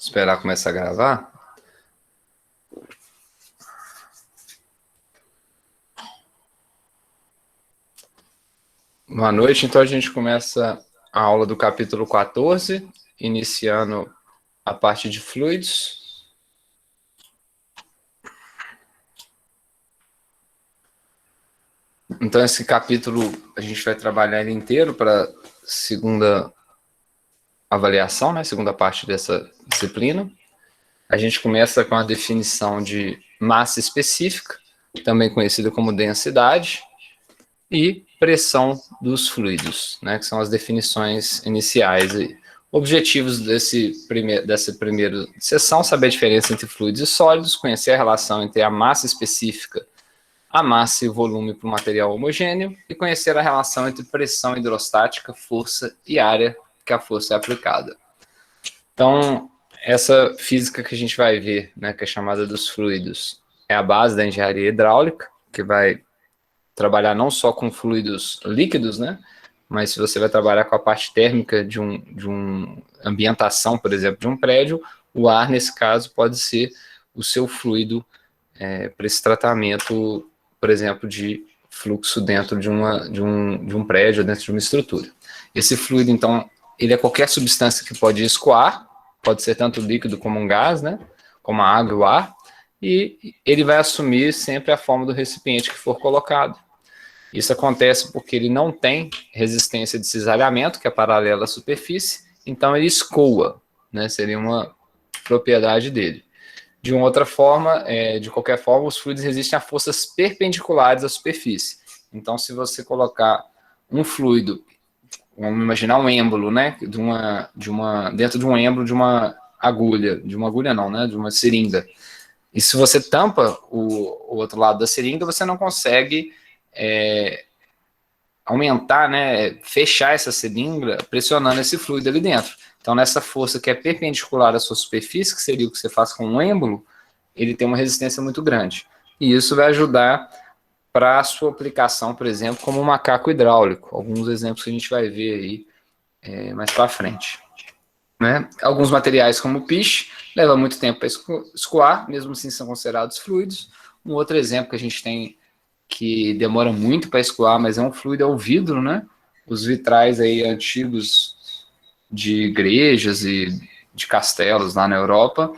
Esperar começar a gravar. Boa noite, então a gente começa a aula do capítulo 14, iniciando a parte de fluidos. Então esse capítulo a gente vai trabalhar ele inteiro para segunda avaliação, né? Segunda parte dessa disciplina. A gente começa com a definição de massa específica, também conhecida como densidade, e pressão dos fluidos, né, que são as definições iniciais. Objetivos dessa primeira sessão: saber a diferença entre fluidos e sólidos, conhecer a relação entre a massa específica, a massa e o volume para o material homogêneo, e conhecer a relação entre pressão hidrostática, força e área que a força é aplicada. Então, essa física que a gente vai ver, né, que é chamada dos fluidos, é a base da engenharia hidráulica, que vai trabalhar não só com fluidos líquidos, né? Mas se você vai trabalhar com a parte térmica de uma ambientação, por exemplo, de um prédio, o ar, nesse caso, pode ser o seu fluido para esse tratamento, por exemplo, de fluxo dentro de um prédio, dentro de uma estrutura. Esse fluido, então, ele é qualquer substância que pode escoar, pode ser tanto líquido como um gás, né? Como a água e o ar, e ele vai assumir sempre a forma do recipiente que for colocado. Isso acontece porque ele não tem resistência de cisalhamento, que é paralela à superfície, então ele escoa, né? Seria uma propriedade dele. De uma outra forma, de qualquer forma, os fluidos resistem a forças perpendiculares à superfície. Então, se você colocar um fluido, vamos imaginar um êmbolo, né? Dentro de um êmbolo de uma agulha não, né? De uma seringa. E se você tampa o outro lado da seringa, você não consegue aumentar, né, fechar essa seringa pressionando esse fluido ali dentro. Então, nessa força que é perpendicular à sua superfície, que seria o que você faz com um êmbolo, ele tem uma resistência muito grande. E isso vai ajudar para a sua aplicação, por exemplo, como um macaco hidráulico. Alguns exemplos que a gente vai ver aí mais para frente. Né? Alguns materiais, como o piche, levam muito tempo para escoar, mesmo assim são considerados fluidos. Um outro exemplo que a gente tem que demora muito para escoar, mas é um fluido, é o vidro, né? Os vitrais aí antigos de igrejas e de castelos lá na Europa,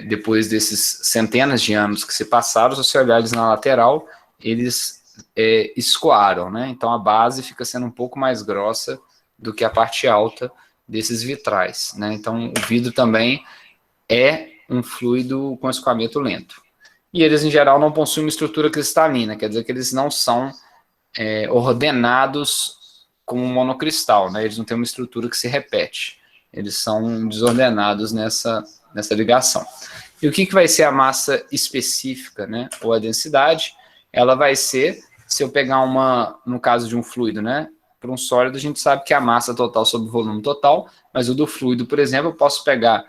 depois desses centenas de anos que se passaram, se você olhar eles na lateral, eles escoaram, né? Então a base fica sendo um pouco mais grossa do que a parte alta desses vitrais, né? Então o vidro também é um fluido com escoamento lento. E eles, em geral, não possuem uma estrutura cristalina, quer dizer que eles não são ordenados como um monocristal, né? Eles não têm uma estrutura que se repete, eles são desordenados nessa ligação. E o que vai ser a massa específica, né? Ou a densidade? Ela vai ser, se eu pegar no caso de um fluido, né? Para um sólido, a gente sabe que é a massa total sobre o volume total, mas o do fluido, por exemplo, eu posso pegar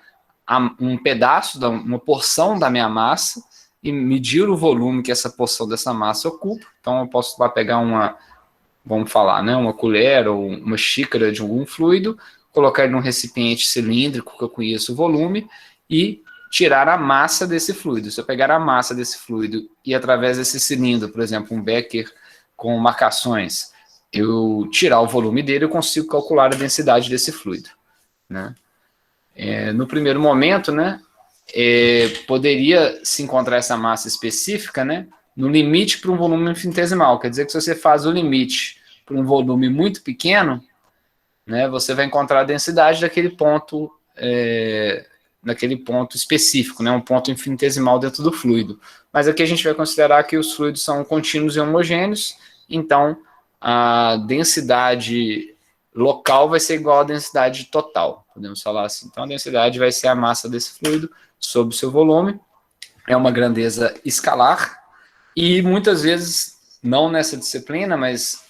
um pedaço, uma porção da minha massa, e medir o volume que essa porção dessa massa ocupa. Então, eu posso lá pegar vamos falar, né, uma colher ou uma xícara de algum fluido, colocar ele num recipiente cilíndrico que eu conheço o volume e tirar a massa desse fluido. Se eu pegar a massa desse fluido e através desse cilindro, por exemplo, um becker com marcações, eu tirar o volume dele, eu consigo calcular a densidade desse fluido, né? No primeiro momento, né, poderia se encontrar essa massa específica, né, no limite para um volume infinitesimal. Quer dizer que se você faz o limite para um volume muito pequeno, né, você vai encontrar a densidade daquele ponto específico, né, um ponto infinitesimal dentro do fluido. Mas aqui a gente vai considerar que os fluidos são contínuos e homogêneos, então a densidade local vai ser igual à densidade total, podemos falar assim. Então a densidade vai ser a massa desse fluido sobre o seu volume, é uma grandeza escalar, e muitas vezes, não nessa disciplina, mas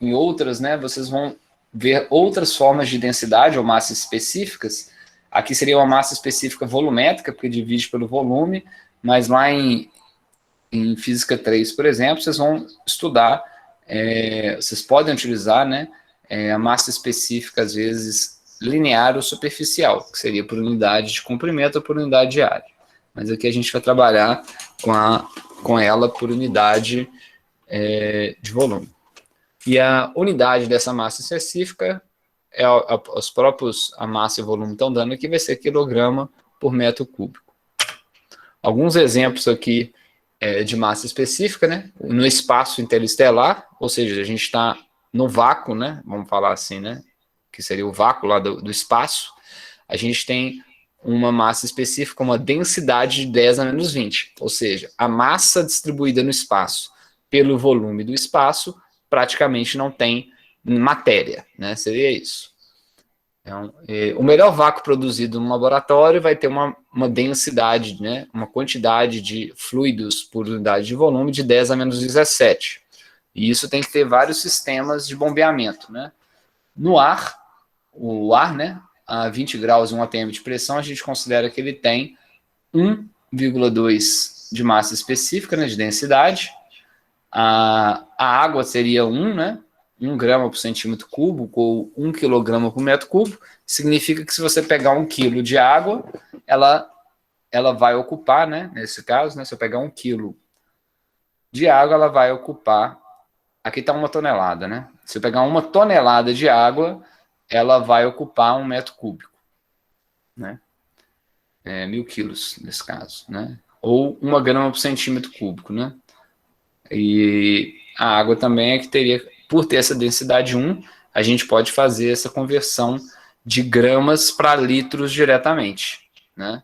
em outras, né, vocês vão ver outras formas de densidade ou massas específicas. Aqui seria uma massa específica volumétrica, porque divide pelo volume, mas lá em Física 3, por exemplo, vocês vão estudar, vocês podem utilizar, né, a massa específica, às vezes, linear ou superficial, que seria por unidade de comprimento ou por unidade de área. Mas aqui a gente vai trabalhar com ela por unidade de volume. E a unidade dessa massa específica, a massa e o volume estão dando aqui, vai ser quilograma por metro cúbico. Alguns exemplos aqui de massa específica, né? No espaço interestelar, ou seja, a gente está no vácuo, né? Vamos falar assim, né? Que seria o vácuo lá do espaço. A gente tem uma massa específica, uma densidade de 10 a menos 20, ou seja, a massa distribuída no espaço pelo volume do espaço praticamente não tem matéria, né? Seria isso. Então, o melhor vácuo produzido no laboratório vai ter uma densidade, né? Uma quantidade de fluidos por unidade de volume de 10 a menos 17. E isso tem que ter vários sistemas de bombeamento, né? No ar, o ar, né? A 20 graus e 1 atm de pressão, a gente considera que ele tem 1,2 de massa específica, né, de densidade. A água seria 1, né, 1 grama por centímetro cúbico ou 1 quilograma por metro cúbico. Significa que se você pegar 1 quilo de água, ela vai ocupar, né, nesse caso, né, se eu pegar 1 quilo de água, ela vai ocupar, aqui está 1 tonelada, né, se eu pegar 1 tonelada de água, ela vai ocupar 1 metro cúbico, né? 1.000 quilos nesse caso, né? Ou 1 grama por centímetro cúbico, né? E a água também é que teria, por ter essa densidade 1, a gente pode fazer essa conversão de gramas para litros diretamente, né?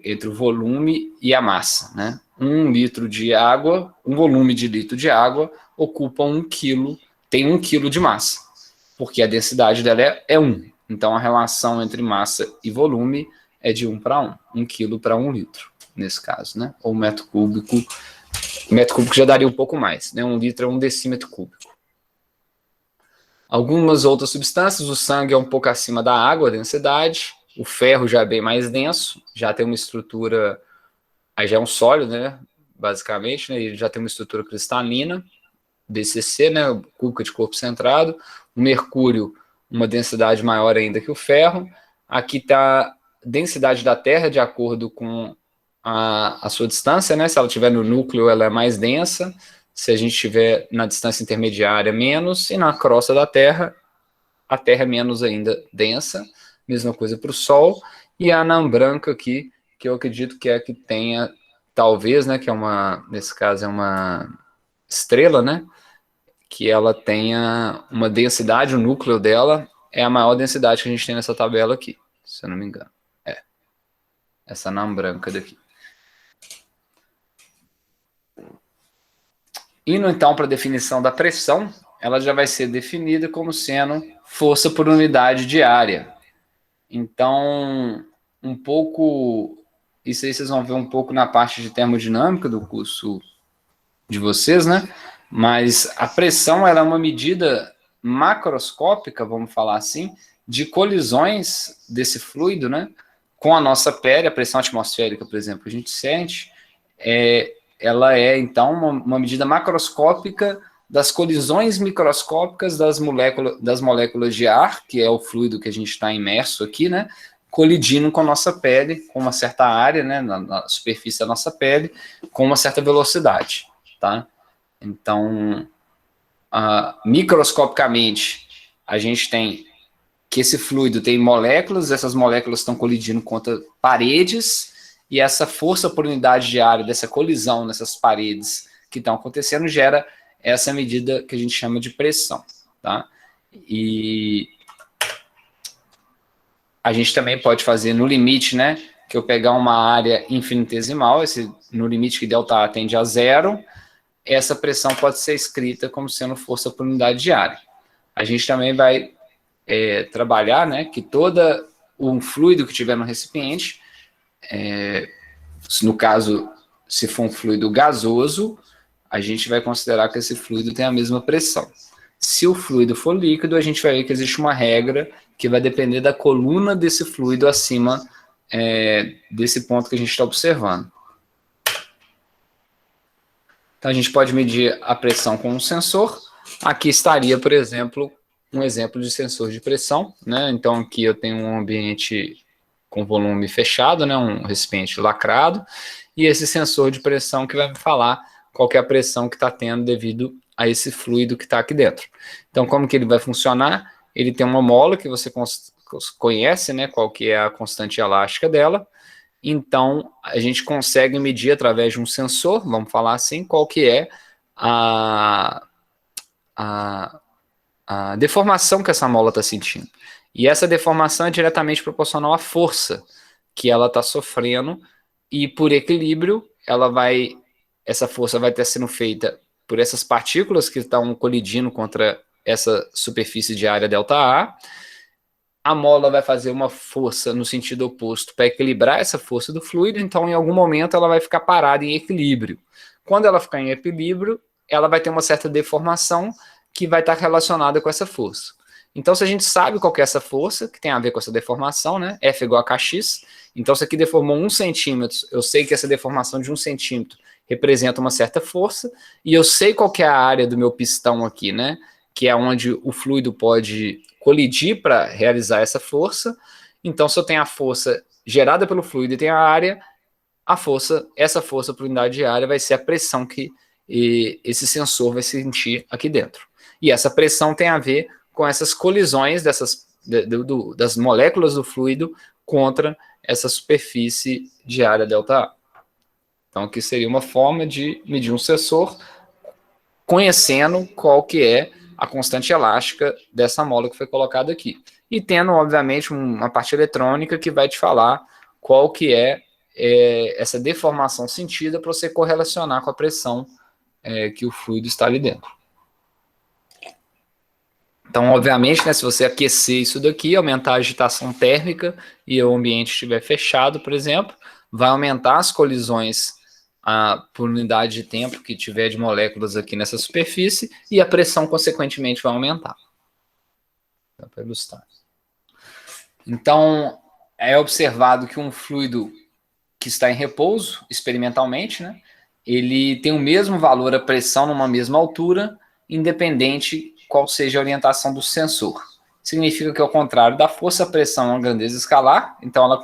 Entre o volume e a massa, né? 1 litro de água, um volume de litro de água ocupa 1 quilo, tem 1 quilo de massa, porque a densidade dela é 1. Então, a relação entre massa e volume é de 1 para 1. 1 quilo para 1 litro, nesse caso, né? Ou metro cúbico. Metro cúbico já daria um pouco mais, né? 1 litro é 1 decímetro cúbico. Algumas outras substâncias, o sangue é um pouco acima da água, a densidade. O ferro já é bem mais denso, já tem uma estrutura... Aí já é um sólido, né? Basicamente, né? Ele já tem uma estrutura cristalina. BCC, né, cúbica de corpo centrado. O mercúrio, uma densidade maior ainda que o ferro. Aqui está a densidade da Terra de acordo com a sua distância, né? Se ela estiver no núcleo, ela é mais densa. Se a gente estiver na distância intermediária, menos. E na crosta da Terra, a Terra é menos ainda densa. Mesma coisa para o Sol. E a anã branca aqui, que eu acredito que é a que tenha, talvez, né, que é nesse caso é uma estrela, né? Que ela tenha uma densidade, o núcleo dela é a maior densidade que a gente tem nessa tabela aqui, se eu não me engano. Essa anã branca daqui. Indo então para a definição da pressão, ela já vai ser definida como sendo força por unidade de área. Então, um pouco, isso aí vocês vão ver um pouco na parte de termodinâmica do curso de vocês, né? Mas a pressão, ela é uma medida macroscópica, vamos falar assim, de colisões desse fluido, né, com a nossa pele. A pressão atmosférica, por exemplo, a gente sente, ela é, então, uma medida macroscópica das colisões microscópicas das moléculas de ar, que é o fluido que a gente está imerso aqui, né, colidindo com a nossa pele, com uma certa área, né, na superfície da nossa pele, com uma certa velocidade, tá? Então, microscopicamente, a gente tem que esse fluido tem moléculas, essas moléculas estão colidindo contra paredes, e essa força por unidade de área dessa colisão nessas paredes que estão acontecendo gera essa medida que a gente chama de pressão, tá? E a gente também pode fazer no limite, né, que eu pegar uma área infinitesimal, no limite que ΔA tende a 0, essa pressão pode ser escrita como sendo força por unidade de área. A gente também vai trabalhar, né, que todo um fluido que tiver no recipiente, no caso, se for um fluido gasoso, a gente vai considerar que esse fluido tem a mesma pressão. Se o fluido for líquido, a gente vai ver que existe uma regra que vai depender da coluna desse fluido acima desse ponto que a gente está observando. Então, a gente pode medir a pressão com um sensor. Aqui estaria, por exemplo, um exemplo de sensor de pressão, né? Então aqui eu tenho um ambiente com volume fechado, né? Um recipiente lacrado, e esse sensor de pressão que vai me falar qual que é a pressão que está tendo devido a esse fluido que está aqui dentro. Então, como que ele vai funcionar? Ele tem uma mola que você conhece, né? Qual que é a constante elástica dela. Então, a gente consegue medir através de um sensor, vamos falar assim, qual que é a, a deformação que essa mola está sentindo. E essa deformação é diretamente proporcional à força que ela está sofrendo, e por equilíbrio, essa força vai estar sendo feita por essas partículas que estão colidindo contra essa superfície de área ΔA. A mola vai fazer uma força no sentido oposto para equilibrar essa força do fluido, então em algum momento ela vai ficar parada em equilíbrio. Quando ela ficar em equilíbrio, ela vai ter uma certa deformação que vai estar relacionada com essa força. Então, se a gente sabe qual que é essa força, que tem a ver com essa deformação, né? F igual a kx. Então, se aqui deformou 1 centímetro, eu sei que essa deformação de 1 centímetro representa uma certa força, e eu sei qual que é a área do meu pistão aqui, né? Que é onde o fluido pode colidir para realizar essa força. Então, se eu tenho a força gerada pelo fluido e tenho a área, essa força por unidade de área vai ser a pressão que esse sensor vai sentir aqui dentro. E essa pressão tem a ver com essas colisões das moléculas do fluido contra essa superfície de área ΔA. Então, aqui seria uma forma de medir um sensor conhecendo qual que é a constante elástica dessa mola que foi colocada aqui. E tendo, obviamente, uma parte eletrônica que vai te falar qual que é essa deformação sentida para você correlacionar com a pressão que o fluido está ali dentro. Então, obviamente, né, se você aquecer isso daqui, aumentar a agitação térmica e o ambiente estiver fechado, por exemplo, vai aumentar as colisões por unidade de tempo que tiver de moléculas aqui nessa superfície e a pressão, consequentemente, vai aumentar. Dá para ilustrar. Então, é observado que um fluido que está em repouso, experimentalmente, né, ele tem o mesmo valor a pressão numa mesma altura, independente qual seja a orientação do sensor. Significa que, ao contrário da força, a pressão é uma grandeza escalar, então ela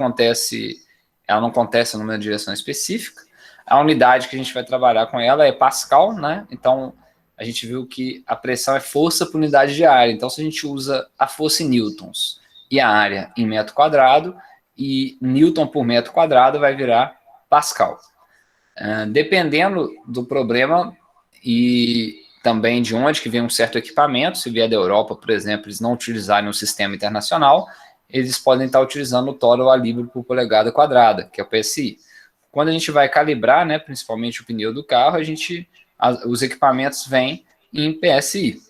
não acontece numa direção específica. A unidade que a gente vai trabalhar com ela é Pascal, né? Então, a gente viu que a pressão é força por unidade de área. Então, se a gente usa a força em newtons e a área em metro quadrado, e newton por metro quadrado vai virar Pascal. Dependendo do problema e também de onde que vem um certo equipamento, se vier da Europa, por exemplo, eles não utilizarem um sistema internacional, eles podem estar utilizando o Tora ou a Libra por polegada quadrada, que é o PSI. Quando a gente vai calibrar, né, principalmente o pneu do carro, os equipamentos vêm em PSI.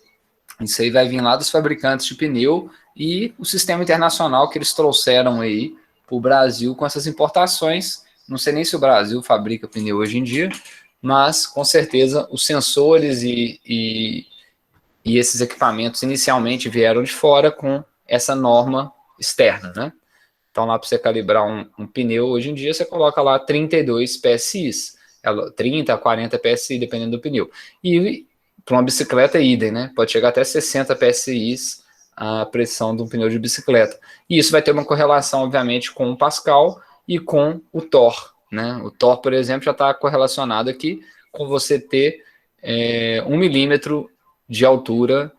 Isso aí vai vir lá dos fabricantes de pneu e o sistema internacional que eles trouxeram aí para o Brasil com essas importações. Não sei nem se o Brasil fabrica pneu hoje em dia, mas com certeza os sensores e esses equipamentos inicialmente vieram de fora com essa norma externa, né? Então, lá para você calibrar um pneu, hoje em dia, você coloca lá 32 PSI, 30 a 40 PSI, dependendo do pneu. E para uma bicicleta é idem, né? Pode chegar até 60 PSI a pressão de um pneu de bicicleta. E isso vai ter uma correlação, obviamente, com o Pascal e com o Torr, né? O Torr, por exemplo, já está correlacionado aqui com você ter 1 milímetro de altura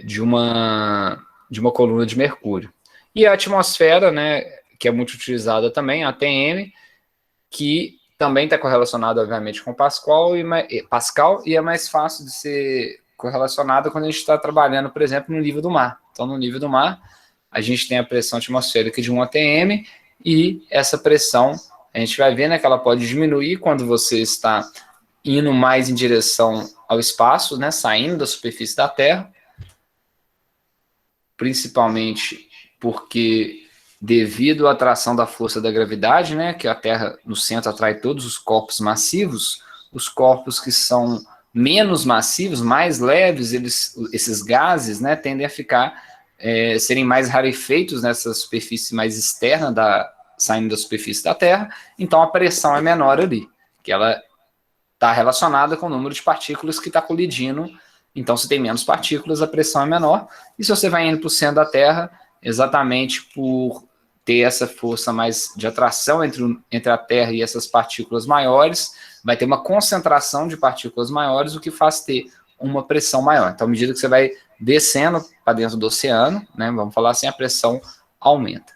de uma coluna de mercúrio. E a atmosfera, né, que é muito utilizada também, a ATM, que também está correlacionada, obviamente, com Pascal, e é mais fácil de ser correlacionada quando a gente está trabalhando, por exemplo, no nível do mar. Então, no nível do mar, a gente tem a pressão atmosférica de 1 atm, e essa pressão, a gente vai ver, né, que ela pode diminuir quando você está indo mais em direção ao espaço, né, saindo da superfície da Terra, principalmente porque devido à atração da força da gravidade, né, que a Terra no centro atrai todos os corpos massivos, os corpos que são menos massivos, mais leves, esses gases, né, tendem a serem mais rarefeitos nessa superfície mais externa, saindo da superfície da Terra, então a pressão é menor ali, que ela está relacionada com o número de partículas que está colidindo Então, se tem menos partículas, a pressão é menor. E se você vai indo para o centro da Terra, exatamente por ter essa força mais de atração entre a Terra e essas partículas maiores, vai ter uma concentração de partículas maiores, o que faz ter uma pressão maior. Então, à medida que você vai descendo para dentro do oceano, né, vamos falar assim, a pressão aumenta.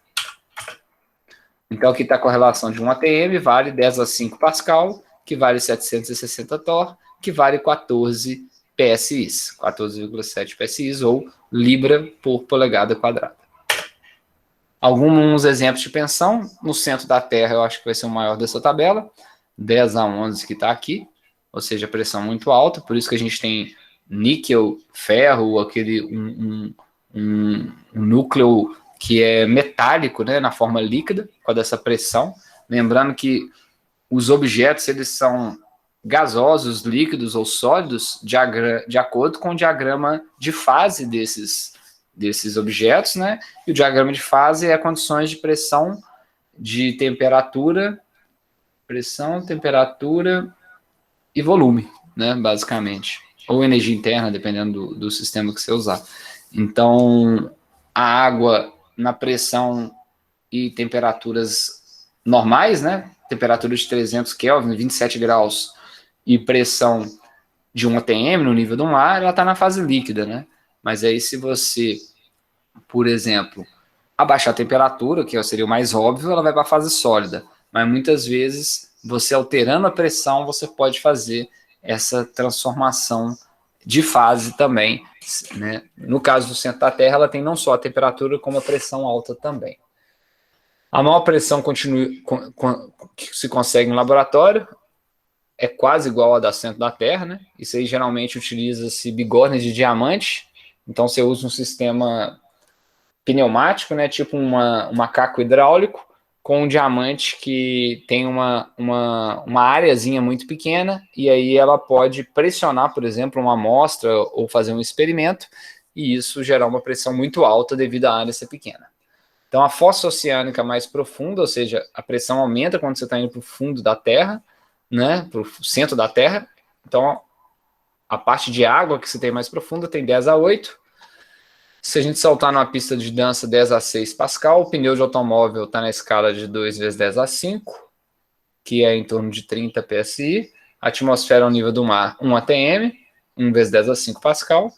Então, aqui está a correlação de 1 atm, vale 10 a 5 Pascal, que vale 760 torr, que vale 14 PSI, 14,7 PSI, ou libra por polegada quadrada. Alguns exemplos de tensão. No centro da Terra, eu acho que vai ser o maior dessa tabela, 10 a 11 que está aqui, ou seja, pressão muito alta, por isso que a gente tem níquel, ferro, aquele um núcleo que é metálico, né, na forma líquida, por causa dessa pressão. Lembrando que os objetos, eles são gasosos, líquidos ou sólidos, de acordo com o diagrama de fase desses objetos, né? E o diagrama de fase é condições de pressão, de temperatura, e volume, né? Basicamente. Ou energia interna, dependendo do sistema que você usar. Então, a água na pressão e temperaturas normais, né? Temperatura de 300 Kelvin, 27 graus, e pressão de 1 atm no nível do mar, ela está na fase líquida, né? Mas aí se você, por exemplo, abaixar a temperatura, que seria o mais óbvio, ela vai para a fase sólida. Mas muitas vezes, você alterando a pressão, você pode fazer essa transformação de fase também, né? No caso do centro da Terra, ela tem não só a temperatura, como a pressão alta também. A maior pressão que se consegue no laboratório é quase igual à da centro da Terra, né? Isso aí geralmente utiliza-se bigorna de diamante. Então você usa um sistema pneumático, né? Tipo um macaco hidráulico, com um diamante que tem uma areazinha muito pequena, e aí ela pode pressionar, por exemplo, uma amostra ou fazer um experimento, e isso gerar uma pressão muito alta devido à área ser pequena. Então a fossa oceânica mais profunda, ou seja, a pressão aumenta quando você está indo para o fundo da Terra, né, para o centro da Terra. Então a parte de água que você tem mais profunda tem 10 a 8. Se a gente saltar numa pista de dança 10 a 6 Pascal, o pneu de automóvel está na escala de 2 vezes 10 a 5, que é em torno de 30 PSI. A atmosfera ao nível do mar, 1 atm, 1 vezes 10 a 5 Pascal.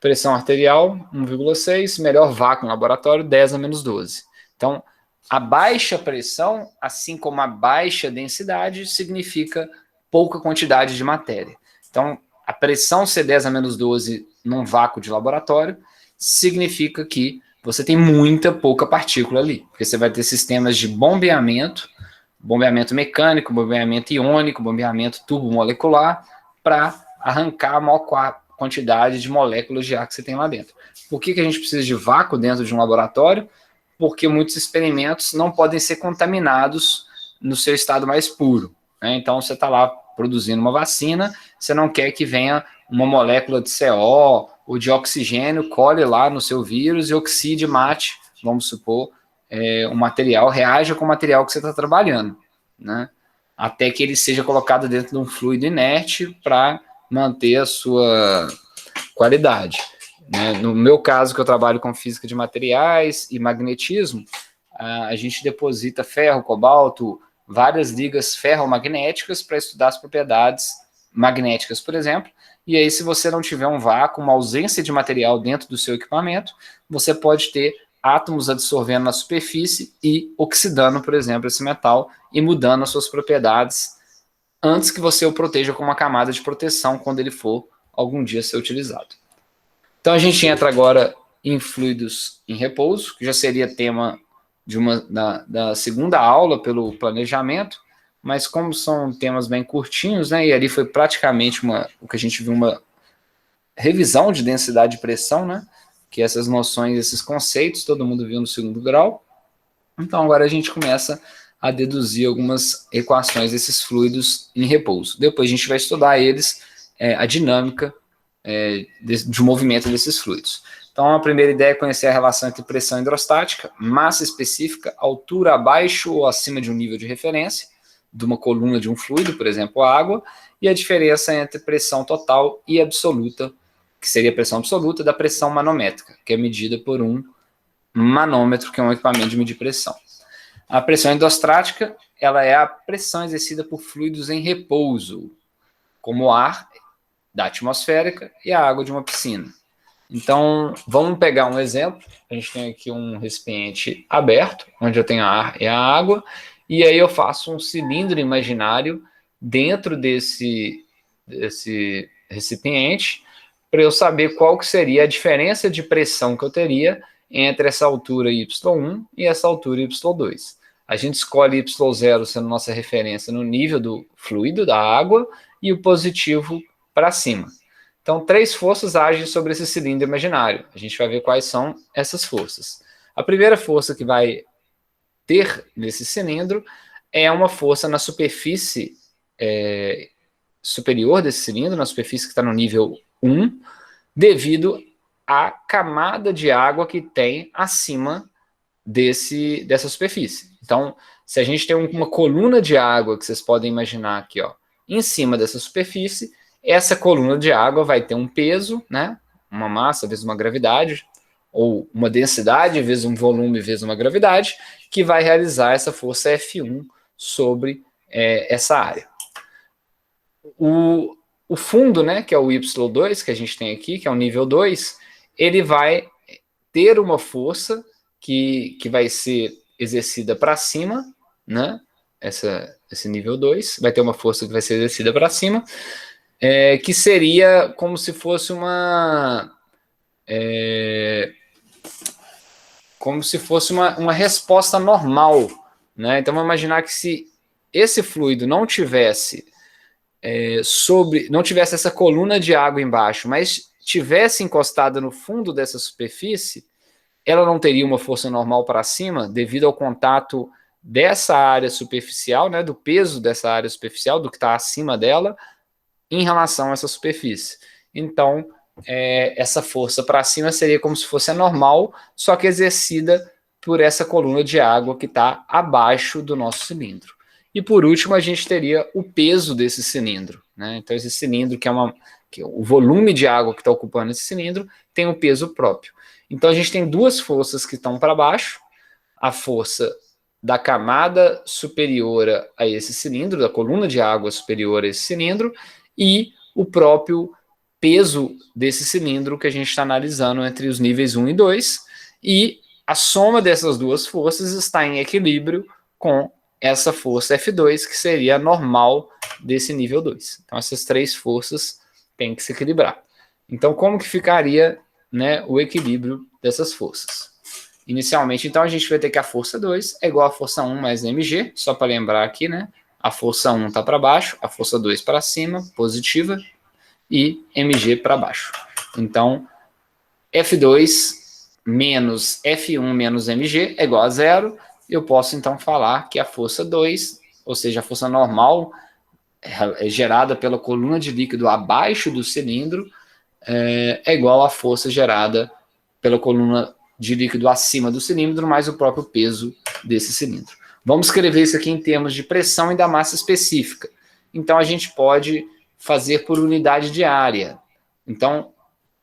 Pressão arterial, 1,6. Melhor vácuo no laboratório, 10 a menos 12. Então, a baixa pressão, assim como a baixa densidade, significa pouca quantidade de matéria. Então, a pressão ser 10 a menos 12 num vácuo de laboratório significa que você tem muita pouca partícula ali, porque você vai ter sistemas de bombeamento mecânico, bombeamento iônico, bombeamento turbomolecular, para arrancar a maior quantidade de moléculas de ar que você tem lá dentro. Por que a gente precisa de vácuo dentro de um laboratório? Porque muitos experimentos não podem ser contaminados no seu estado mais puro, né? Então você está lá produzindo uma vacina, você não quer que venha uma molécula de CO ou de oxigênio, colhe lá no seu vírus e oxide, mate, vamos supor, o material, reaja com o material que você está trabalhando, né? Até que ele seja colocado dentro de um fluido inerte para manter a sua qualidade, né? No meu caso, que eu trabalho com física de materiais e magnetismo, a gente deposita ferro, cobalto, várias ligas ferromagnéticas para estudar as propriedades magnéticas, por exemplo. E aí, se você não tiver um vácuo, uma ausência de material dentro do seu equipamento, você pode ter átomos absorvendo na superfície e oxidando, por exemplo, esse metal e mudando as suas propriedades antes que você o proteja com uma camada de proteção quando ele for algum dia ser utilizado. Então a gente entra agora em fluidos em repouso, que já seria tema da segunda aula pelo planejamento, mas como são temas bem curtinhos, né, e ali foi praticamente o que a gente viu, uma revisão de densidade e pressão, né, que essas noções, esses conceitos, todo mundo viu no segundo grau. Então agora a gente começa a deduzir algumas equações desses fluidos em repouso. Depois a gente vai estudar a dinâmica de movimento desses fluidos. Então a primeira ideia é conhecer a relação entre pressão hidrostática, massa específica, altura abaixo ou acima de um nível de referência, de uma coluna de um fluido, por exemplo, a água, e a diferença entre pressão total e absoluta que seria a pressão absoluta, da pressão manométrica, que é medida por um manômetro, que é um equipamento de medir pressão. A pressão endostática, ela é a pressão exercida por fluidos em repouso, como o ar da atmosférica e a água de uma piscina. Então, vamos pegar um exemplo. A gente tem aqui um recipiente aberto, onde eu tenho ar e a água, e aí eu faço um cilindro imaginário dentro desse recipiente, para eu saber qual que seria a diferença de pressão que eu teria entre essa altura Y1 e essa altura Y2. A gente escolhe Y0 sendo nossa referência no nível do fluido, da água, e o positivo para cima. Então, 3 forças agem sobre esse cilindro imaginário. A gente vai ver quais são essas forças. A primeira força que vai ter nesse cilindro é uma força na superfície superior desse cilindro, na superfície que está no nível 1, devido à camada de água que tem acima dessa superfície. Então, se a gente tem uma coluna de água, que vocês podem imaginar aqui, ó, em cima dessa superfície, essa coluna de água vai ter um peso, né, uma massa vezes uma gravidade, ou uma densidade vezes um volume vezes uma gravidade, que vai realizar essa força F1 sobre essa área. O fundo, né, que é o Y2, que a gente tem aqui, que é o nível 2, ele vai ter uma força que vai ser exercida para cima, né, esse nível 2, vai ter uma força que vai ser exercida para cima, que seria como se fosse uma resposta normal, né? Então vamos imaginar que se esse fluido não tivesse não tivesse essa coluna de água embaixo, mas tivesse encostada no fundo dessa superfície, ela não teria uma força normal para cima devido ao contato dessa área superficial, né, do peso dessa área superficial, do que está acima dela, em relação a essa superfície. Então, essa força para cima seria como se fosse a normal, só que exercida por essa coluna de água que está abaixo do nosso cilindro. E por último, a gente teria o peso desse cilindro, né? Então, esse cilindro, que o volume de água que está ocupando esse cilindro, tem um peso próprio. Então, a gente tem 2 forças que estão para baixo, a força da camada superior a esse cilindro, da coluna de água superior a esse cilindro, e o próprio peso desse cilindro que a gente está analisando entre os níveis 1 e 2, e a soma dessas 2 forças está em equilíbrio com essa força F2, que seria a normal desse nível 2. Então, essas 3 forças têm que se equilibrar. Então, como que ficaria, né, o equilíbrio dessas forças? Inicialmente, então, a gente vai ter que a força 2 é igual a força 1 mais mg, só para lembrar aqui, né? A força 1 está para baixo, a força 2 para cima, positiva, e mg para baixo. Então, F2 menos F1 menos mg é igual a 0. Eu posso, então, falar que a força 2, ou seja, a força normal gerada pela coluna de líquido abaixo do cilindro, é igual à força gerada pela coluna de líquido acima do cilindro, mais o próprio peso desse cilindro. Vamos escrever isso aqui em termos de pressão e da massa específica. Então, a gente pode fazer por unidade de área. Então,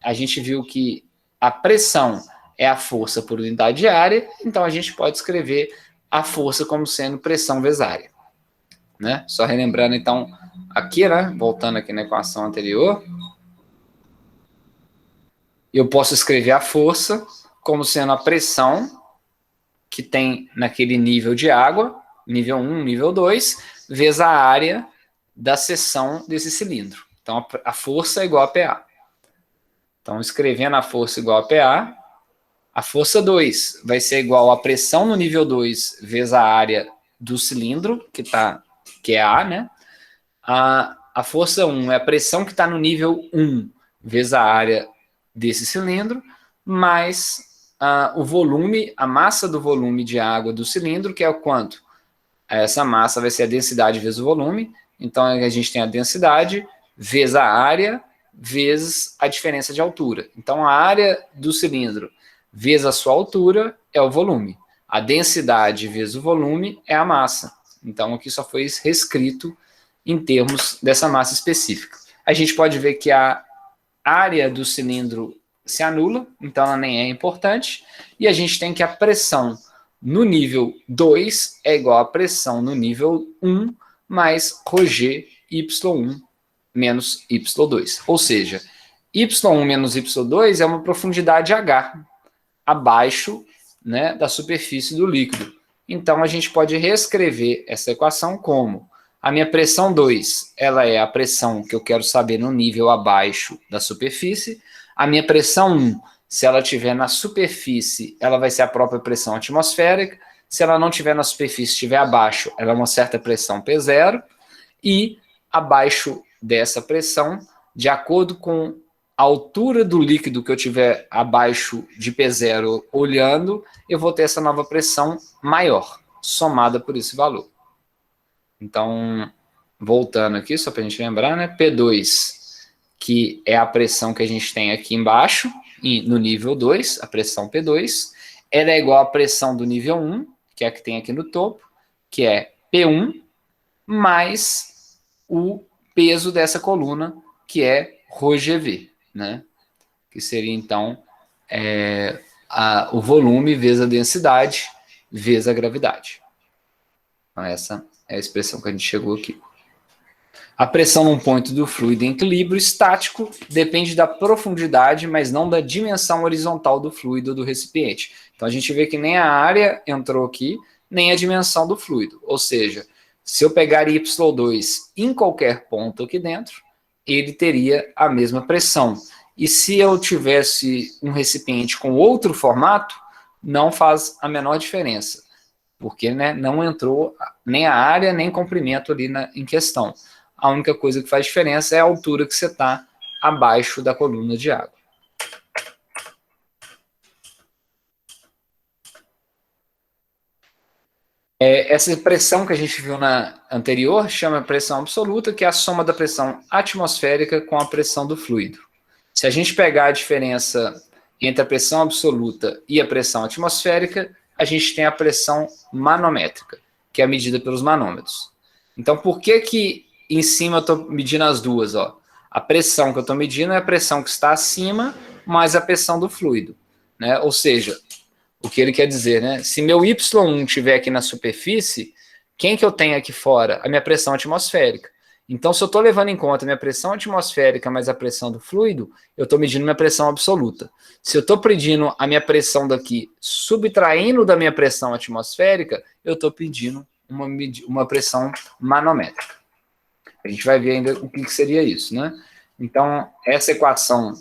a gente viu que a pressão é a força por unidade de área, então a gente pode escrever a força como sendo pressão vezes área. Né? Só relembrando, então, aqui, né? Voltando aqui na equação anterior, eu posso escrever a força como sendo a pressão que tem naquele nível de água, nível 1, nível 2, vezes a área da seção desse cilindro. Então, a força é igual a PA. Então, escrevendo a força igual a PA, a força 2 vai ser igual a pressão no nível 2 vezes a área do cilindro, que é A, né? A força 1 é a pressão que está no nível 1 vezes a área desse cilindro, mais o volume, a massa do volume de água do cilindro, que é o quanto? Essa massa vai ser a densidade vezes o volume. Então, a gente tem a densidade vezes a área vezes a diferença de altura. Então, a área do cilindro vezes a sua altura é o volume. A densidade vezes o volume é a massa. Então, aqui só foi reescrito em termos dessa massa específica. A gente pode ver que a área do cilindro se anula, então ela nem é importante, e a gente tem que a pressão no nível 2 é igual à pressão no nível 1 mais ρg y1 menos y2. Ou seja, y1 menos y2 é uma profundidade H abaixo, né, da superfície do líquido. Então a gente pode reescrever essa equação como a minha pressão 2, ela é a pressão que eu quero saber no nível abaixo da superfície. A minha pressão 1, se ela estiver na superfície, ela vai ser a própria pressão atmosférica. Se ela não estiver na superfície, estiver abaixo, ela é uma certa pressão P0. E abaixo dessa pressão, de acordo com a altura do líquido que eu tiver abaixo de P0 olhando, eu vou ter essa nova pressão maior, somada por esse valor. Então, voltando aqui, só para a gente lembrar, né? P2, que é a pressão que a gente tem aqui embaixo, no nível 2, a pressão P2, ela é igual à pressão do nível 1, que é a que tem aqui no topo, que é P1, mais o peso dessa coluna, que é ρgv, né? Que seria, então, o volume vezes a densidade, vezes a gravidade. Então, essa é a expressão que a gente chegou aqui. A pressão num ponto do fluido em equilíbrio estático depende da profundidade, mas não da dimensão horizontal do fluido do recipiente. Então, a gente vê que nem a área entrou aqui, nem a dimensão do fluido. Ou seja, se eu pegar Y2 em qualquer ponto aqui dentro, ele teria a mesma pressão. E se eu tivesse um recipiente com outro formato, não faz a menor diferença, porque, né, não entrou nem a área, nem comprimento ali em questão. A única coisa que faz diferença é a altura que você está abaixo da coluna de água. Essa pressão que a gente viu na anterior chama pressão absoluta, que é a soma da pressão atmosférica com a pressão do fluido. Se a gente pegar a diferença entre a pressão absoluta e a pressão atmosférica, a gente tem a pressão manométrica, que é medida pelos manômetros. Então, por que em cima eu estou medindo as duas? Ó? A pressão que eu estou medindo é a pressão que está acima, mais a pressão do fluido. Né? Ou seja, o que ele quer dizer, né? Se meu Y1 estiver aqui na superfície, quem que eu tenho aqui fora? A minha pressão atmosférica. Então, se eu estou levando em conta a minha pressão atmosférica mais a pressão do fluido, eu estou medindo minha pressão absoluta. Se eu estou pedindo a minha pressão daqui, subtraindo da minha pressão atmosférica, eu estou pedindo uma pressão manométrica. A gente vai ver ainda o que seria isso, né? Então, essa equação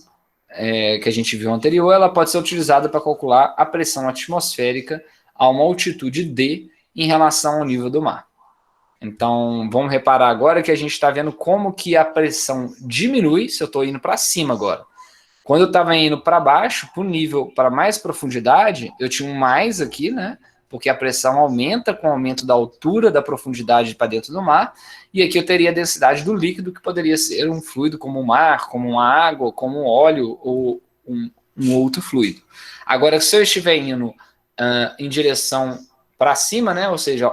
que a gente viu anterior, ela pode ser utilizada para calcular a pressão atmosférica a uma altitude D em relação ao nível do mar. Então, vamos reparar agora que a gente está vendo como que a pressão diminui se eu estou indo para cima agora. Quando eu estava indo para baixo, para o nível, para mais profundidade, eu tinha um mais aqui, né? Porque a pressão aumenta com o aumento da altura da profundidade para dentro do mar, e aqui eu teria a densidade do líquido, que poderia ser um fluido como o mar, como uma água, como um óleo ou um outro fluido. Agora, se eu estiver indo em direção para cima, né? Ou seja,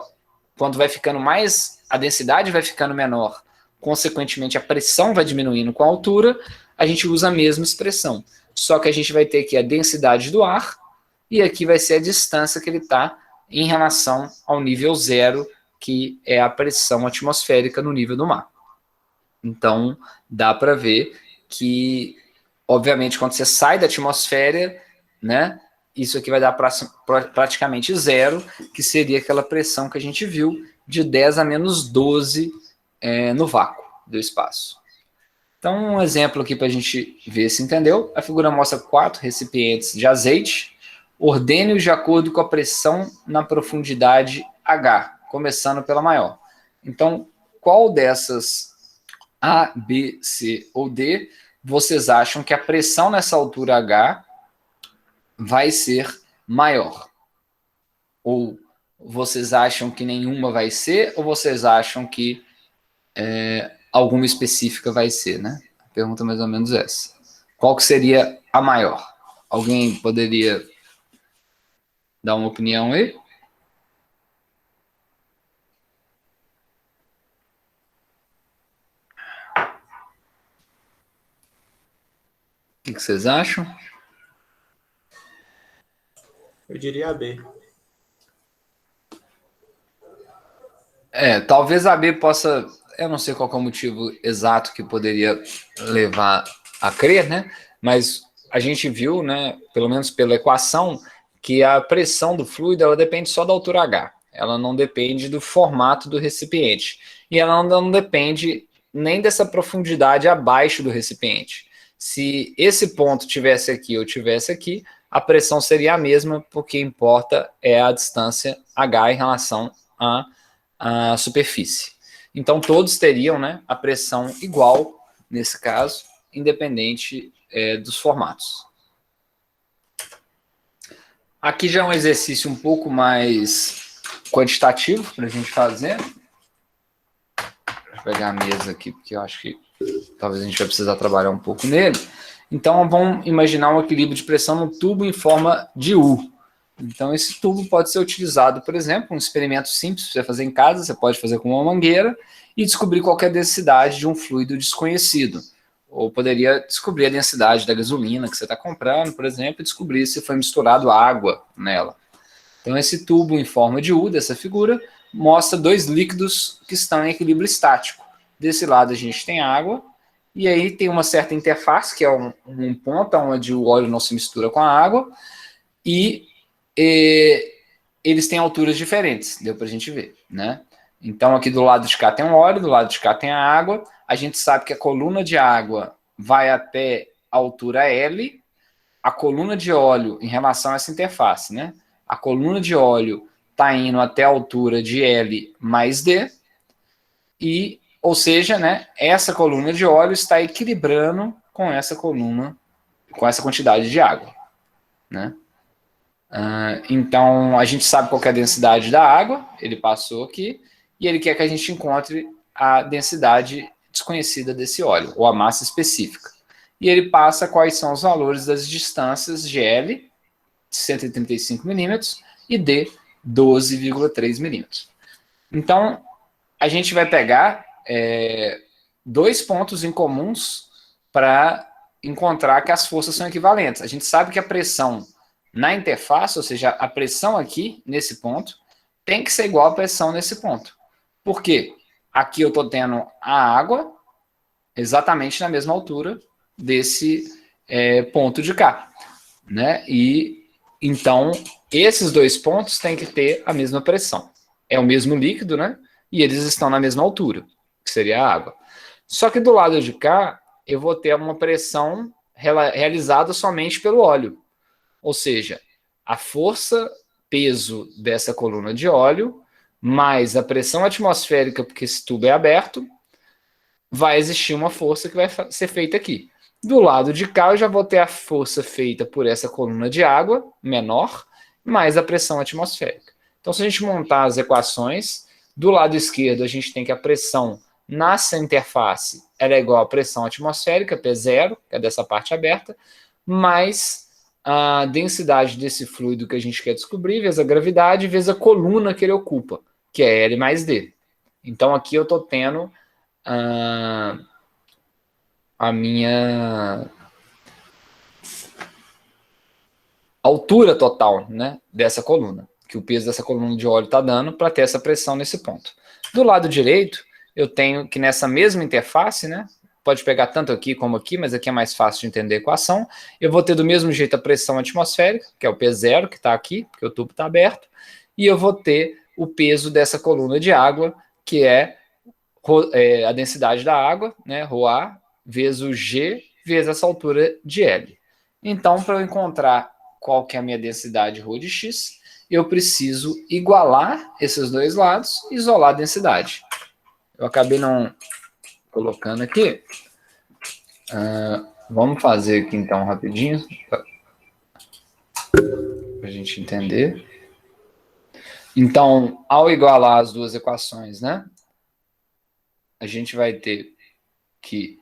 quando vai ficando mais, a densidade vai ficando menor, consequentemente a pressão vai diminuindo com a altura, a gente usa a mesma expressão. Só que a gente vai ter aqui a densidade do ar, e aqui vai ser a distância que ele está em relação ao nível zero, que é a pressão atmosférica no nível do mar. Então, dá para ver que, obviamente, quando você sai da atmosfera, né, isso aqui vai dar praticamente zero, que seria aquela pressão que a gente viu de 10 a menos 12 no vácuo do espaço. Então, um exemplo aqui para a gente ver se entendeu. A figura mostra 4 recipientes de azeite, ordene-os de acordo com a pressão na profundidade H, começando pela maior. Então, qual dessas A, B, C ou D vocês acham que a pressão nessa altura H vai ser maior? Ou vocês acham que nenhuma vai ser, ou vocês acham que alguma específica vai ser, né? A pergunta é mais ou menos essa. Qual que seria a maior? Alguém poderia dar uma opinião aí? que vocês acham? Eu diria a B. Talvez a B possa... Eu não sei qual é o motivo exato que poderia levar a crer, né? Mas a gente viu, né, pelo menos pela equação, que a pressão do fluido ela depende só da altura H. Ela não depende do formato do recipiente. E ela não depende nem dessa profundidade abaixo do recipiente. Se esse ponto tivesse aqui ou tivesse aqui, a pressão seria a mesma, porque importa é a distância H em relação à superfície. Então, todos teriam, né, a pressão igual, nesse caso, independente dos formatos. Aqui já é um exercício um pouco mais quantitativo para a gente fazer. Vou pegar a mesa aqui, porque eu acho que talvez a gente vai precisar trabalhar um pouco nele. Então, vamos imaginar um equilíbrio de pressão no tubo em forma de U. Então, esse tubo pode ser utilizado, por exemplo, um experimento simples para você fazer em casa, você pode fazer com uma mangueira e descobrir qual é a densidade de um fluido desconhecido. Ou poderia descobrir a densidade da gasolina que você está comprando, por exemplo, e descobrir se foi misturado água nela. Então, esse tubo em forma de U, dessa figura, mostra dois líquidos que estão em equilíbrio estático. Desse lado a gente tem água, e aí tem uma certa interface, que é um ponto onde o óleo não se mistura com a água, e eles têm alturas diferentes, deu para a gente ver, né? Então, aqui do lado de cá tem um óleo, do lado de cá tem a água. A gente sabe que a coluna de água vai até a altura L, a coluna de óleo, em relação a essa interface, né? A coluna de óleo está indo até a altura de L mais D, ou seja, né, essa coluna de óleo está equilibrando com essa coluna, com essa quantidade de água, né? Então, a gente sabe qual é a densidade da água, ele passou aqui, e ele quer que a gente encontre a densidade desconhecida desse óleo, ou a massa específica. E ele passa quais são os valores das distâncias de L, 135 milímetros, e D, 12,3 milímetros. Então, a gente vai pegar dois pontos em comuns para encontrar que as forças são equivalentes. A gente sabe que a pressão na interface, ou seja, a pressão aqui, nesse ponto, tem que ser igual à pressão nesse ponto. Por quê? Aqui eu estou tendo a água exatamente na mesma altura desse ponto de cá, né? E então, esses dois pontos têm que ter a mesma pressão. É o mesmo líquido, né? E eles estão na mesma altura, que seria a água. Só que do lado de cá, eu vou ter uma pressão realizada somente pelo óleo. Ou seja, a força, peso dessa coluna de óleo, mais a pressão atmosférica, porque esse tubo é aberto, vai existir uma força que vai ser feita aqui. Do lado de cá, eu já vou ter a força feita por essa coluna de água, menor, mais a pressão atmosférica. Então, se a gente montar as equações, do lado esquerdo a gente tem que a pressão nessa interface ela é igual à pressão atmosférica, P0, que é dessa parte aberta, mais a densidade desse fluido que a gente quer descobrir, vezes a gravidade, vezes a coluna que ele ocupa, que é L mais D. Então, aqui eu estou tendo a minha altura total, né, dessa coluna, que o peso dessa coluna de óleo está dando para ter essa pressão nesse ponto. Do lado direito, eu tenho que nessa mesma interface, né, pode pegar tanto aqui como aqui, mas aqui é mais fácil de entender a equação, eu vou ter do mesmo jeito a pressão atmosférica, que é o P0, que está aqui, porque o tubo está aberto, e eu vou ter o peso dessa coluna de água, que é a densidade da água, né, ρA, vezes o G, vezes essa altura de L. Então, para eu encontrar qual que é a minha densidade ρ de x, eu preciso igualar esses dois lados e isolar a densidade. Eu acabei não colocando aqui. Vamos fazer aqui então rapidinho, para a gente entender. Então, ao igualar as duas equações, né, a gente vai ter que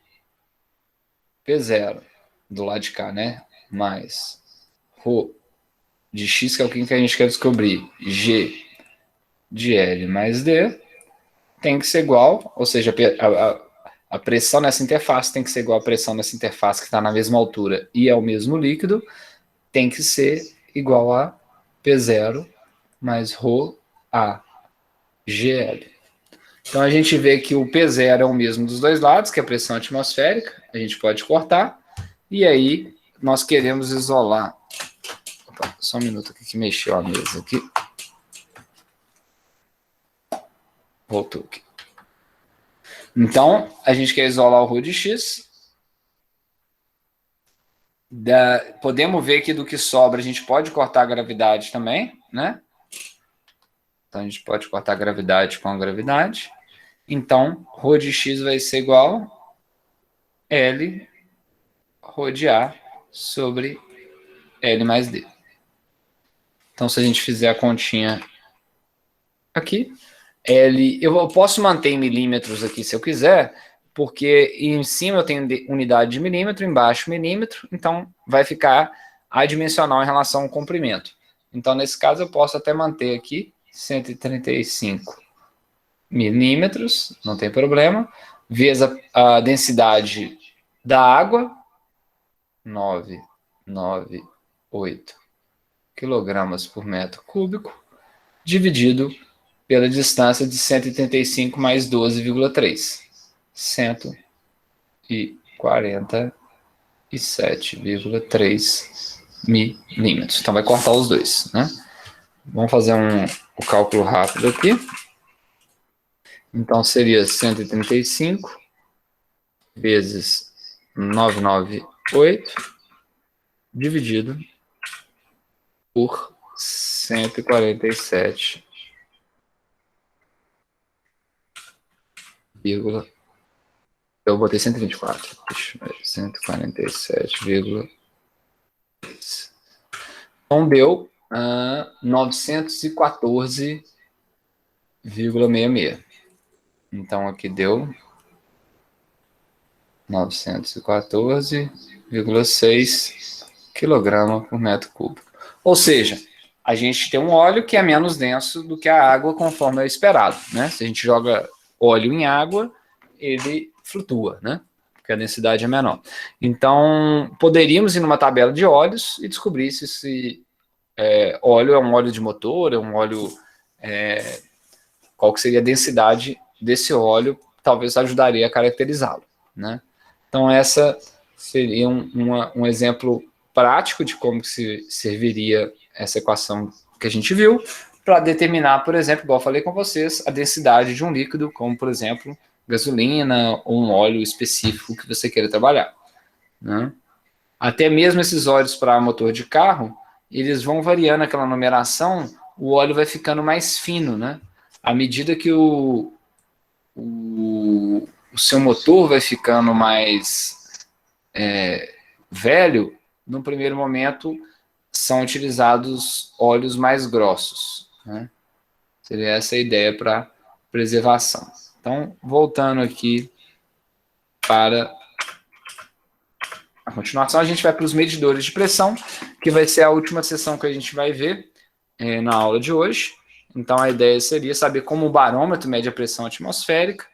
P0 do lado de cá, né, mais ρ de x, que é o que a gente quer descobrir, G de L mais D, tem que ser igual, ou seja, a pressão nessa interface tem que ser igual à pressão nessa interface que está na mesma altura e é o mesmo líquido, tem que ser igual a P0 mais ρ a GL. Então a gente vê que o P0 é o mesmo dos dois lados, que é a pressão atmosférica, a gente pode cortar, e aí nós queremos isolar. Opa, só um minuto aqui que mexeu a mesa aqui. Voltou aqui. Então, a gente quer isolar o ρ de x. Podemos ver que do que sobra a gente pode cortar a gravidade também, né? Então, a gente pode cortar a gravidade com a gravidade. Então, ρ de x vai ser igual a L ρ de A sobre L mais D. Então, se a gente fizer a continha aqui, L, eu posso manter em milímetros aqui se eu quiser, porque em cima eu tenho unidade de milímetro, embaixo milímetro, então vai ficar adimensional em relação ao comprimento. Então, nesse caso, eu posso até manter aqui 135 milímetros, não tem problema, vezes a densidade da água, 998 quilogramas por metro cúbico, dividido pela distância de 135 mais 12,3. 147,3 milímetros. Então vai cortar os dois, né? Vamos fazer o cálculo rápido aqui. Então seria 135 vezes 998 dividido por 147, eu botei 124, 147,3. Então deu 914,66. Então aqui deu 914,6 kg por metro cúbico. Ou seja, a gente tem um óleo que é menos denso do que a água, conforme é esperado, né? Se a gente joga óleo em água, ele flutua, né? Porque a densidade é menor. Então, poderíamos ir numa tabela de óleos e descobrir se esse óleo é um óleo de motor, é um óleo... qual que seria a densidade desse óleo, talvez ajudaria a caracterizá-lo, né? Então, essa seria um exemplo prático de como se serviria essa equação que a gente viu para determinar, por exemplo, igual eu falei com vocês, a densidade de um líquido, como, por exemplo, gasolina ou um óleo específico que você queira trabalhar, né? Até mesmo esses óleos para motor de carro, eles vão variando aquela numeração, o óleo vai ficando mais fino, né? À medida que o seu motor vai ficando mais velho, no primeiro momento são utilizados óleos mais grossos, né? Seria essa a ideia para preservação. Então, voltando aqui para a continuação, a gente vai para os medidores de pressão, que vai ser a última sessão que a gente vai ver na aula de hoje. Então, a ideia seria saber como o barômetro mede a pressão atmosférica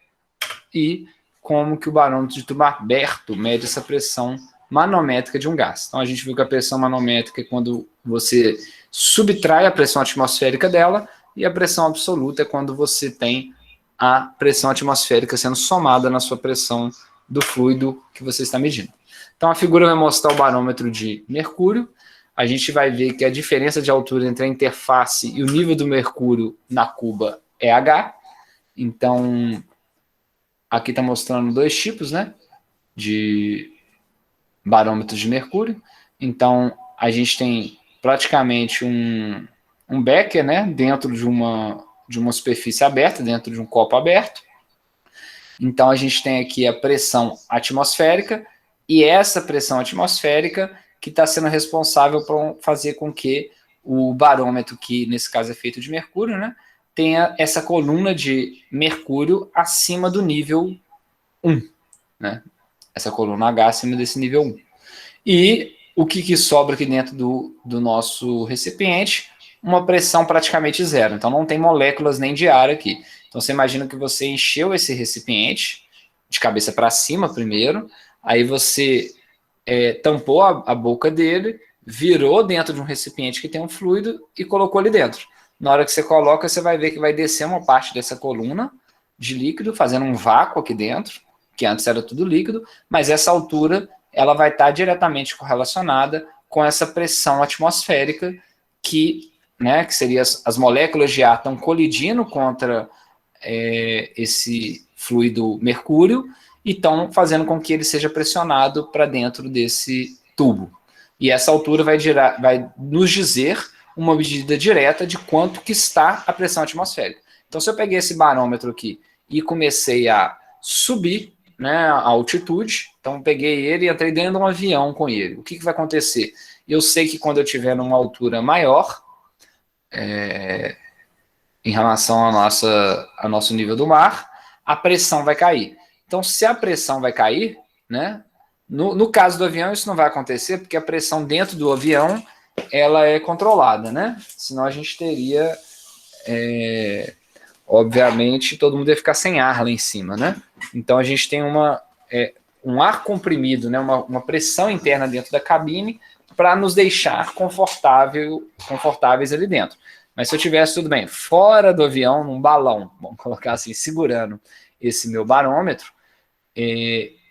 e como que o barômetro de tubo aberto mede essa pressão manométrica de um gás. Então, a gente viu que a pressão manométrica é quando você subtrai a pressão atmosférica dela, e a pressão absoluta é quando você tem a pressão atmosférica sendo somada na sua pressão do fluido que você está medindo. Então, a figura vai mostrar o barômetro de mercúrio. A gente vai ver que a diferença de altura entre a interface e o nível do mercúrio na cuba é H. Então, aqui está mostrando dois tipos, né, de barômetros de mercúrio. Então, a gente tem praticamente um becker, né, dentro de uma superfície aberta, dentro de um copo aberto. Então, a gente tem aqui a pressão atmosférica, e essa pressão atmosférica que está sendo responsável por fazer com que o barômetro, que nesse caso é feito de mercúrio, né, tenha essa coluna de mercúrio acima do nível 1, né? Essa coluna H acima desse nível 1. E o que sobra aqui dentro do nosso recipiente? Uma pressão praticamente zero. Então não tem moléculas nem de ar aqui. Então você imagina que você encheu esse recipiente de cabeça para cima primeiro, aí você tampou a boca dele, virou dentro de um recipiente que tem um fluido e colocou ali dentro. Na hora que você coloca, você vai ver que vai descer uma parte dessa coluna de líquido, fazendo um vácuo aqui dentro, que antes era tudo líquido, mas essa altura ela vai estar diretamente correlacionada com essa pressão atmosférica que seria as moléculas de ar estão colidindo contra esse fluido mercúrio e estão fazendo com que ele seja pressionado para dentro desse tubo. E essa altura vai nos dizer uma medida direta de quanto que está a pressão atmosférica. Então, se eu peguei esse barômetro aqui e comecei a subir, a altitude, então peguei ele e entrei dentro de um avião com ele. O que vai acontecer? Eu sei que quando eu estiver numa altura maior, em relação ao nosso nível do mar, a pressão vai cair. Então, se a pressão vai cair, no caso do avião isso não vai acontecer, porque a pressão dentro do avião ela é controlada, Senão a gente teria, obviamente, todo mundo ia ficar sem ar lá em cima, Então a gente tem um ar comprimido, uma pressão interna dentro da cabine para nos deixar confortáveis ali dentro. Mas se eu tivesse tudo bem fora do avião, num balão, vamos colocar assim, segurando esse meu barômetro,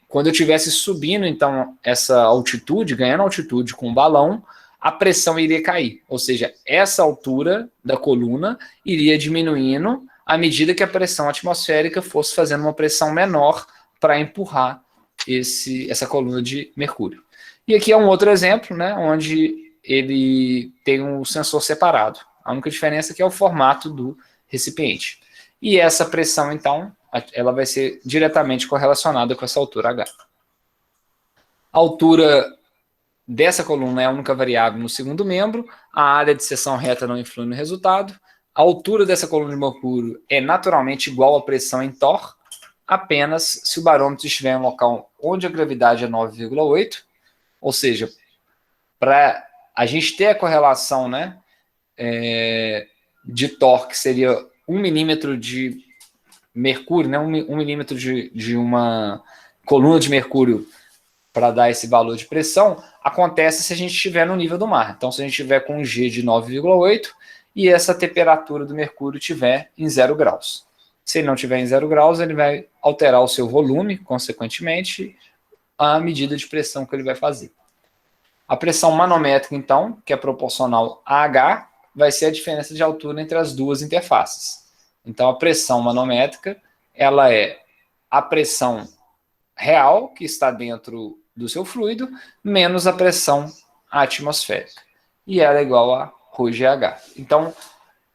quando eu estivesse subindo, então, essa altitude, ganhando altitude com o balão, a pressão iria cair. Ou seja, essa altura da coluna iria diminuindo à medida que a pressão atmosférica fosse fazendo uma pressão menor para empurrar essa coluna de mercúrio. E aqui é um outro exemplo, onde ele tem um sensor separado. A única diferença aqui é o formato do recipiente. E essa pressão, então, ela vai ser diretamente correlacionada com essa altura H. A altura dessa coluna é a única variável no segundo membro, a área de seção reta não influi no resultado, a altura dessa coluna de mercúrio é naturalmente igual à pressão em Thor, apenas se o barômetro estiver em um local onde a gravidade é 9,8, ou seja, para a gente ter a correlação de Thor, que seria 1 milímetro de mercúrio, 1 milímetro de uma coluna de mercúrio para dar esse valor de pressão, acontece se a gente estiver no nível do mar. Então, se a gente estiver com um G de 9,8 e essa temperatura do mercúrio estiver em 0 graus. Se ele não estiver em 0 graus, ele vai alterar o seu volume, consequentemente, a medida de pressão que ele vai fazer. A pressão manométrica, então, que é proporcional a H, vai ser a diferença de altura entre as duas interfaces. Então, a pressão manométrica, ela é a pressão real que está dentro do seu fluido, menos a pressão atmosférica. E ela é igual a ρgH. Então,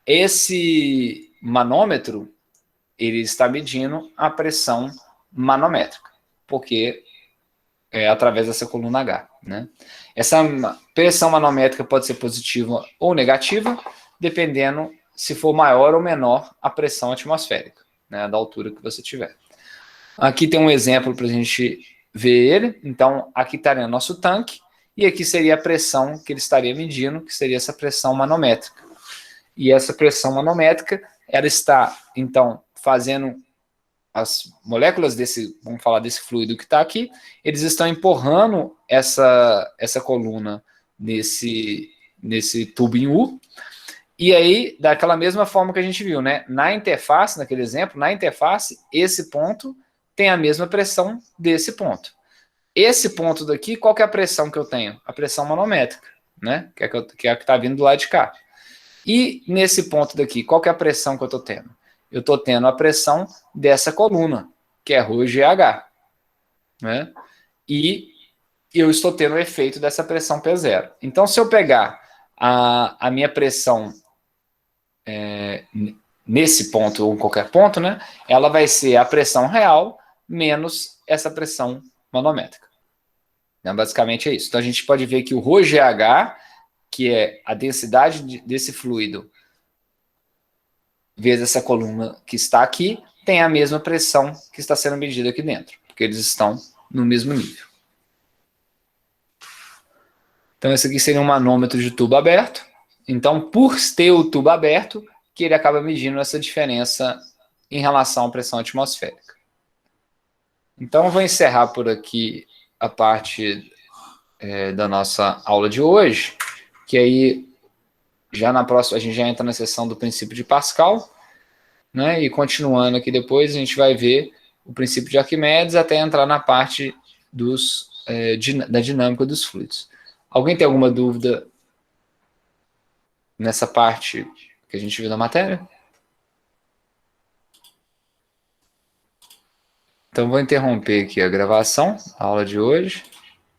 esse manômetro, ele está medindo a pressão manométrica, porque é através dessa coluna H. Essa pressão manométrica pode ser positiva ou negativa, dependendo se for maior ou menor a pressão atmosférica, da altura que você tiver. Aqui tem um exemplo para a gente ver ele. Então, aqui estaria nosso tanque, e aqui seria a pressão que ele estaria medindo, que seria essa pressão manométrica. E essa pressão manométrica, ela está, então, fazendo as moléculas vamos falar desse fluido que está aqui, eles estão empurrando essa coluna nesse tubinho U, e aí, daquela mesma forma que a gente viu, na interface, naquele exemplo, esse ponto tem a mesma pressão desse ponto. Esse ponto daqui, qual que é a pressão que eu tenho? A pressão manométrica, que é a que está vindo do lado de cá. E nesse ponto daqui, qual que é a pressão que eu estou tendo? Eu estou tendo a pressão dessa coluna, que é ρgH. E eu estou tendo o efeito dessa pressão P0. Então, se eu pegar a minha pressão nesse ponto ou em qualquer ponto, ela vai ser a pressão real menos essa pressão manométrica. Basicamente é isso. Então, a gente pode ver que o ρgH, que é a densidade desse fluido vezes essa coluna que está aqui, tem a mesma pressão que está sendo medida aqui dentro, porque eles estão no mesmo nível. Então, esse aqui seria um manômetro de tubo aberto. Então, por ter o tubo aberto, que ele acaba medindo essa diferença em relação à pressão atmosférica. Então, eu vou encerrar por aqui a parte da nossa aula de hoje, que aí já na próxima a gente já entra na sessão do princípio de Pascal, né? E continuando aqui depois a gente vai ver o princípio de Arquimedes até entrar na parte da dinâmica dos fluidos. Alguém tem alguma dúvida nessa parte que a gente viu na matéria? Então, vou interromper aqui a gravação, a aula de hoje.